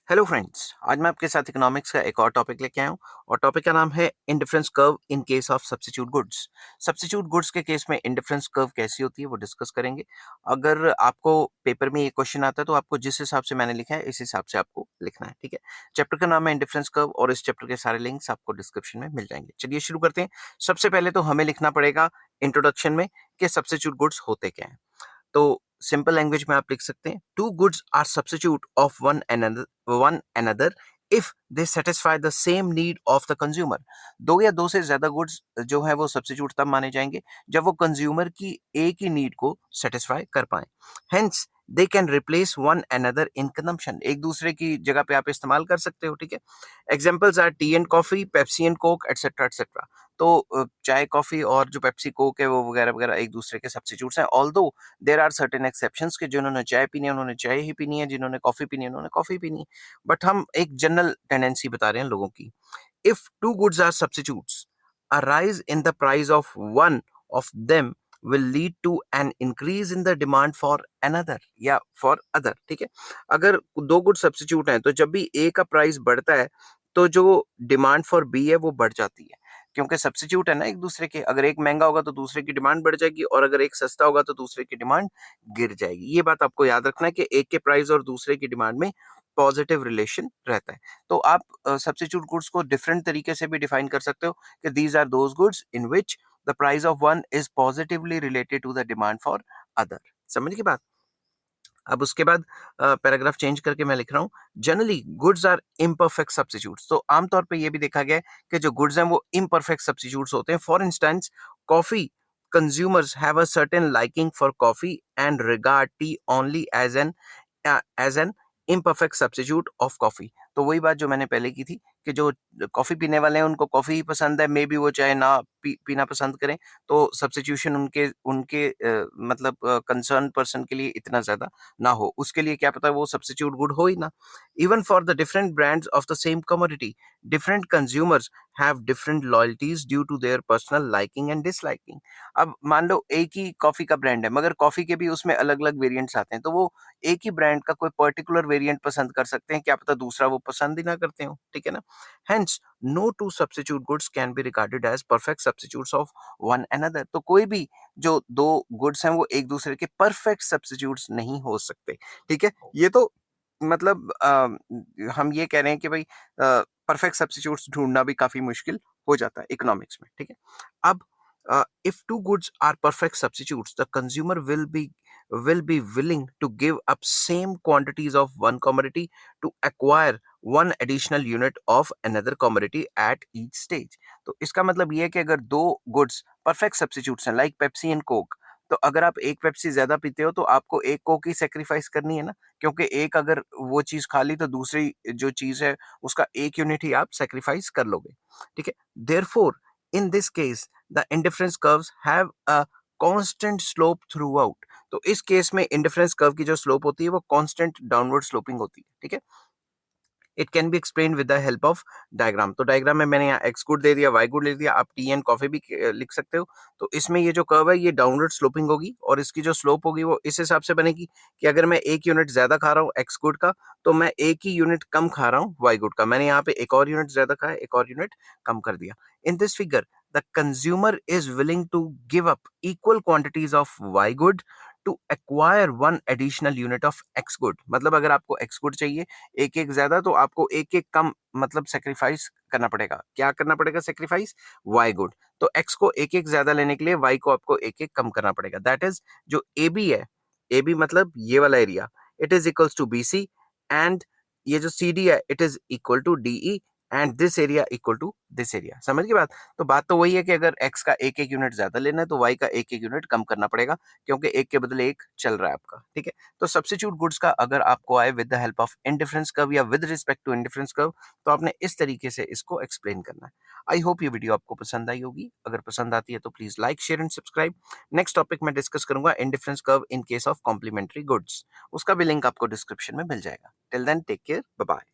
Hello friends, आज मैं आपके साथ इकोनॉमिक्स का एक और टॉपिक लेके आया हूँ और टॉपिक का नाम है indifference curve in case of substitute goods. Substitute goods के केस में इंडिफरेंस कर्व कैसी होती है वो डिस्कस करेंगे। अगर आपको पेपर में ये क्वेश्चन आता है तो आपको जिस हिसाब से मैंने लिखा है इस हिसाब से आपको लिखना है, ठीक है। चैप्टर का नाम है इंडिफरेंस कर्व और इस चैप्टर के सारे लिंक्स आपको डिस्क्रिप्शन में मिल जाएंगे। चलिए शुरू करते हैं। सबसे पहले तो हमें लिखना पड़ेगा इंट्रोडक्शन में कि सब्स्टिट्यूट गुड्स होते क्या हैं। तो सिंपल लैंग्वेज में आप लिख सकते हैं, two goods are substitute of one another if they satisfy the same need of the consumer. दो या दो से ज्यादा गुड्स जो है वो सब्स्टिट्यूट तब माने जाएंगे जब वो कंज्यूमर की एक ही नीड को सेटिस्फाई कर पाए। Hence they can replace one another in consumption. एक दूसरे की जगह पे आप इस्तेमाल कर सकते हो, ठीक है। Examples R T and coffee, Pepsi and Coke, etcetera etcetera. तो चाय कॉफी और जो पेप्सी कोक है वो वगैरह वगैरह एक दूसरे के सब्स्टिट्यूट्स हैं। Although there are certain exceptions कि जिन्होंने चाय पीनी है उन्होंने चाय ही पीनी है, जिन्होंने कॉफी पीनी है उन्होंने कॉफी पीनी है। बट हम एक जनरल टेंडेंसी बता रहे हैं लोगों की। If two goods are substitutes, a rise in the price of one of them will lead to an increase in the demand for another या for other, ठीक है। अगर दो गुड सब्स्टिट्यूट हैं तो जब भी ए का प्राइस बढ़ता है तो जो डिमांड फॉर बी है वो बढ़ जाती है, क्योंकि सब्स्टिट्यूट है ना एक दूसरे के। अगर एक महंगा होगा तो दूसरे की डिमांड बढ़ जाएगी और अगर एक सस्ता होगा तो दूसरे की डिमांड गिर जाएगी। ये बात आपको याद रखना है कि एक के प्राइस और दूसरे की डिमांड में पॉजिटिव रिलेशन रहता है। तो आप सब्स्टिट्यूट गुड्स को डिफरेंट तरीके से भी डिफाइन कर सकते हो कि these are those goods in which the price of one is positively related to the demand for other. समझ की बात। अब उसके बाद पैराग्राफ चेंज करके मैं लिख रहा हूँ, generally goods are imperfect substitutes. तो आमतौर पे ये भी देखा गया है कि जो गुड्स हैं वो इम्परफेक्ट सब्स्टिट्यूट्स होते हैं। For instance coffee, consumers have a certain liking for coffee and regard tea only as an imperfect substitute of coffee। तो वही बात जो मैंने पहले की थी कि जो कॉफी पीने वाले हैं उनको कॉफी ही पसंद है, मे बी वो चाहे ना पीना पसंद करें, तो सब्स्टिट्यूशन उनके उनके मतलब कंसर्न पर्सन के लिए इतना ज्यादा ना हो, उसके लिए क्या पता वो सब्स्टिट्यूट गुड हो ही ना। Even for the different brands of the same commodity, different consumers have different loyalties due to their personal liking and disliking. अब मान लो एक ही कॉफी का ब्रांड है मगर कॉफी के भी उसमें अलग अलग वेरिएंट्स आते हैं, तो वो एक ही ब्रांड का कोई पर्टिकुलर वेरिएंट पसंद कर सकते हैं, क्या पता दूसरा वो पसंद ही ना करते हो, ठीक है ना। Hence no two substitute goods can be regarded as perfect substitutes of one another. तो कोई भी जो दो गुड्स हैं वो एक दूसरे के परफेक्ट सब्स्टिट्यूट्स नहीं हो सकते, ठीक है। ये तो मतलब हम ये कह रहे हैं कि भाई परफेक्ट सब्स्टिट्यूट्स ढूंढना भी काफी मुश्किल हो जाता है इकोनॉमिक्स में, ठीक है। अब if two goods are perfect substitutes, the consumer will be willing to give up same quantities of one commodity to acquire one additional unit of another commodity at each stage। तो इसका मतलब ये है कि अगर दो गुड्स परफेक्ट सब्स्टिट्यूट्स हैं like Pepsi and Coke, तो अगर आप एक पेप्सी ज्यादा पीते हो तो आपको एक कोक ही सेक्रीफाइस करनी है ना, क्योंकि एक अगर वो चीज खा ली तो दूसरी जो चीज है उसका एक यूनिट ही आप सेक्रीफाइस कर लोगे, ठीक है। Therefore in this case the indifference curves have a constant slope throughout। तो इस केस में इंडिफरेंस कर्व की जो स्लोप होती है वो कांस्टेंट डाउनवर्ड स्लोपिंग होती है, ठीक है। It can be explain with the help of diagram. तो डायग्राम में मैंने यहाँ एक्स गुड दे दिया, वाई गुड दे दिया, आप टी एंड कॉफी भी लिख सकते हो। तो इसमें ये जो कर्व है ये डाउनवर्ड स्लोपिंग होगी और इसकी जो स्लोप होगी वो इस हिसाब से बनेगी कि अगर मैं एक यूनिट ज्यादा खा रहा हूँ एक्स गुड का तो मैं एक ही यूनिट कम खा रहा हूँ वाई गुड का। मैंने यहाँ पे एक और यूनिट ज्यादा खाया, एक और यूनिट कम कर दिया। In this figure the consumer is willing to give up equal quantities of Y good to acquire one additional unit of X good. मतलब अगर आपको एक्स गुड चाहिए एक एक ज्यादा तो आपको एक एक कम मतलब सेक्रीफाइस करना पड़ेगा। क्या करना पड़ेगा सेक्रीफाइस? Y good. तो एक्स को एक एक ज्यादा लेने के लिए वाई को आपको एक एक कम करना पड़ेगा। दैट इज जो ए बी है, ए बी मतलब ये वाला area, it is equals to B C, and ये जो सी डी है it is equal to D E, and this area equal to this area. समझ गए बात। तो बात तो वही है कि अगर x का एक एक यूनिट ज्यादा लेना है तो y का एक एक यूनिट कम करना पड़ेगा, क्योंकि एक के बदले एक चल रहा है आपका, ठीक है। तो सब्स्टिट्यूट गुड्स का अगर आपको आए with the help of indifference curve या with respect to indifference curve, तो आपने इस तरीके से इसको एक्सप्लेन करना है। आई होप ये वीडियो आपको पसंद आई होगी। अगर पसंद आती है तो please like share and subscribe. Next topic मैं डिस्कस करूंगा indifference curve in case of complementary goods. उसका भी लिंक आपको डिस्क्रिप्शन में मिल जाएगा। Till then take care, bye bye.